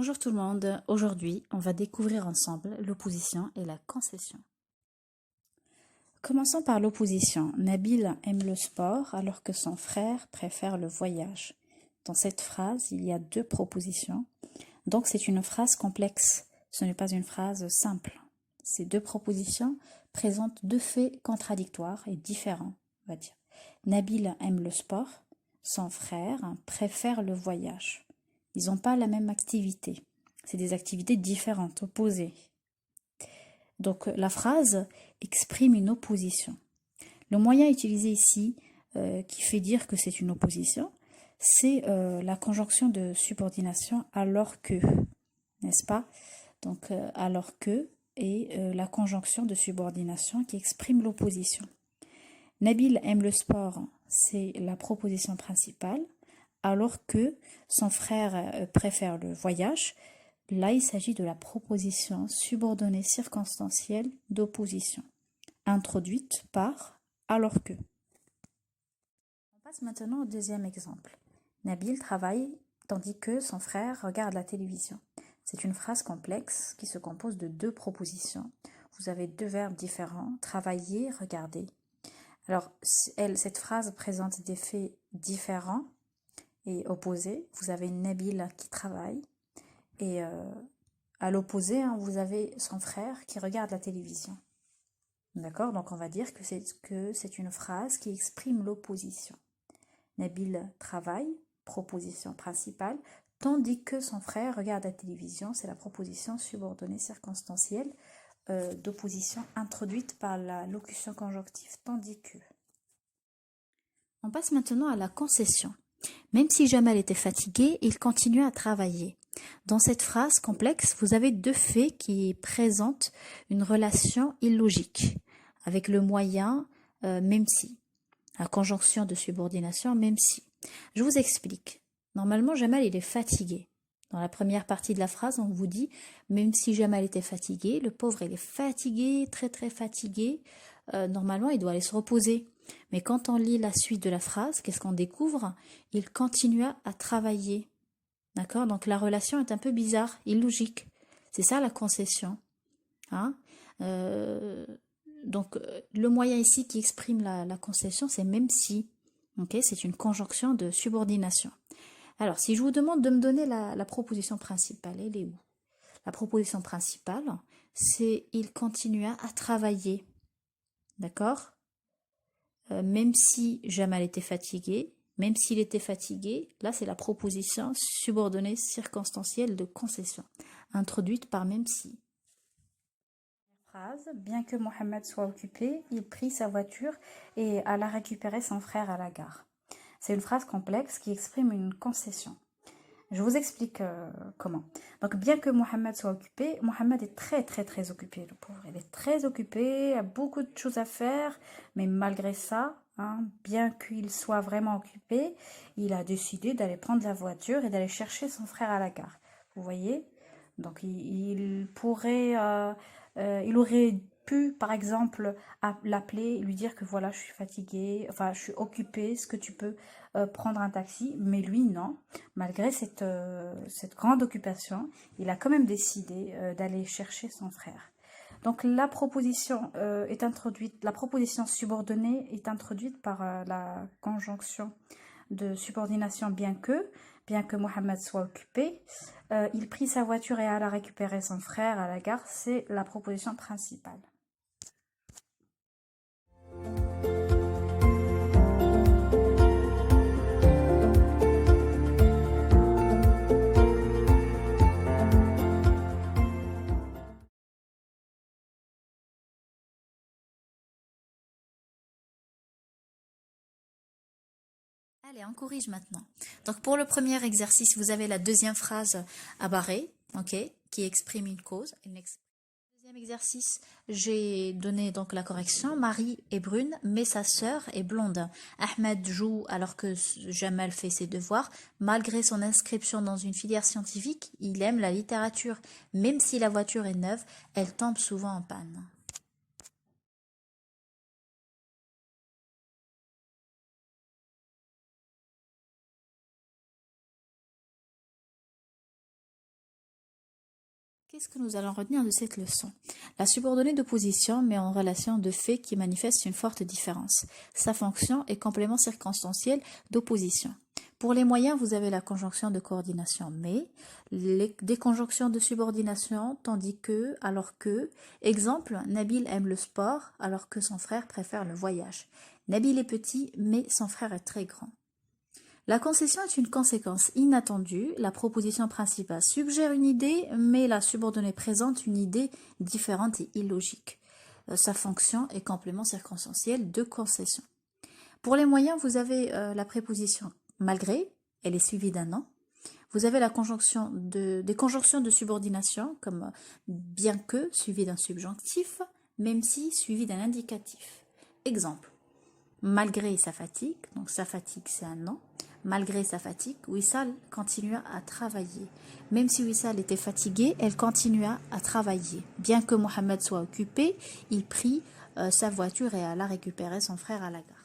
Bonjour tout le monde, aujourd'hui on va découvrir ensemble l'opposition et la concession. Commençons par l'opposition. Nabil aime le sport alors que son frère préfère le voyage. Dans cette phrase, il y a deux propositions, donc c'est une phrase complexe, ce n'est pas une phrase simple. Ces deux propositions présentent deux faits contradictoires et différents, on va dire. Nabil aime le sport, son frère préfère le voyage. Ils n'ont pas la même activité. C'est des activités différentes, opposées. Donc la phrase exprime une opposition. Le moyen utilisé ici, qui fait dire que c'est une opposition, c'est la conjonction de subordination alors que, n'est-ce pas? Donc alors que et la conjonction de subordination qui exprime l'opposition. Nabil aime le sport, c'est la proposition principale, alors que son frère préfère le voyage. Là, il s'agit de la proposition subordonnée circonstancielle d'opposition, introduite par alors que. On passe maintenant au deuxième exemple. Nabil travaille tandis que son frère regarde la télévision. C'est une phrase complexe qui se compose de deux propositions. Vous avez deux verbes différents, travailler, regarder. Alors, cette phrase présente des faits différents et opposés. Vous avez Nabil qui travaille et à l'opposé, vous avez son frère qui regarde la télévision. D'accord? Donc on va dire que c'est une phrase qui exprime l'opposition. Nabil travaille, proposition principale, tandis que son frère regarde la télévision, c'est la proposition subordonnée circonstancielle d'opposition introduite par la locution conjonctive, tandis que. On passe maintenant à la concession. Même si Jamal était fatigué, il continuait à travailler. Dans cette phrase complexe, vous avez deux faits qui présentent une relation illogique, avec le moyen même si, la conjonction de subordination même si. Je vous explique. Normalement, Jamal il est fatigué. Dans la première partie de la phrase, on vous dit, même si Jamal était fatigué, le pauvre il est fatigué, très très fatigué, normalement il doit aller se reposer. Mais quand on lit la suite de la phrase, qu'est-ce qu'on découvre? Il continua à travailler. D'accord? Donc la relation est un peu bizarre, illogique. C'est ça la concession. Hein? Donc le moyen ici qui exprime la concession, c'est même si. Okay? C'est une conjonction de subordination. Alors si je vous demande de me donner la proposition principale, elle est où? La proposition principale, c'est il continua à travailler. D'accord? Même si Jamal était fatigué, même s'il était fatigué, là c'est la proposition subordonnée circonstancielle de concession, introduite par même si. Phrase, bien que Mohamed soit occupé, il prit sa voiture et alla récupérer son frère à la gare. C'est une phrase complexe qui exprime une concession. Je vous explique comment. Donc, bien que Mohamed soit occupé, Mohamed est très très très occupé, le pauvre. Il est très occupé, a beaucoup de choses à faire, mais malgré ça, bien qu'il soit vraiment occupé, il a décidé d'aller prendre la voiture et d'aller chercher son frère à la gare. Vous voyez? Donc, il aurait pu, par exemple, l'appeler et lui dire que voilà, je suis fatiguée, enfin, je suis occupée, est-ce que tu peux prendre un taxi? Mais lui, non. Malgré cette grande occupation, il a quand même décidé d'aller chercher son frère. Donc la proposition est introduite, la proposition subordonnée est introduite par la conjonction de subordination bien que Mohamed soit occupé. Il prit sa voiture et alla récupérer son frère à la gare, c'est la proposition principale. Allez, on corrige maintenant. Donc pour le premier exercice, vous avez la deuxième phrase à barrer, ok, qui exprime une cause. Deuxième exercice, j'ai donné donc la correction. Marie est brune, mais sa sœur est blonde. Ahmed joue alors que Jamal fait ses devoirs. Malgré son inscription dans une filière scientifique, il aime la littérature. Même si la voiture est neuve, elle tombe souvent en panne. Qu'est-ce que nous allons retenir de cette leçon? La subordonnée d'opposition met en relation deux faits qui manifestent une forte différence. Sa fonction est complément circonstanciel d'opposition. Pour les moyens, vous avez la conjonction de coordination mais, des conjonctions de subordination tandis que, alors que. Exemple, Nabil aime le sport alors que son frère préfère le voyage. Nabil est petit mais son frère est très grand. La concession est une conséquence inattendue. La proposition principale suggère une idée, mais la subordonnée présente une idée différente et illogique. Sa fonction est complément circonstanciel de concession. Pour les moyens, vous avez la préposition malgré, elle est suivie d'un nom. Vous avez des conjonctions de subordination, comme bien que, suivi d'un subjonctif, même si, suivi d'un indicatif. Exemple, malgré sa fatigue, donc sa fatigue c'est un nom. Malgré sa fatigue, Wissal continua à travailler. Même si Wissal était fatigué, elle continua à travailler. Bien que Mohamed soit occupé, il prit sa voiture et alla récupérer son frère à la gare.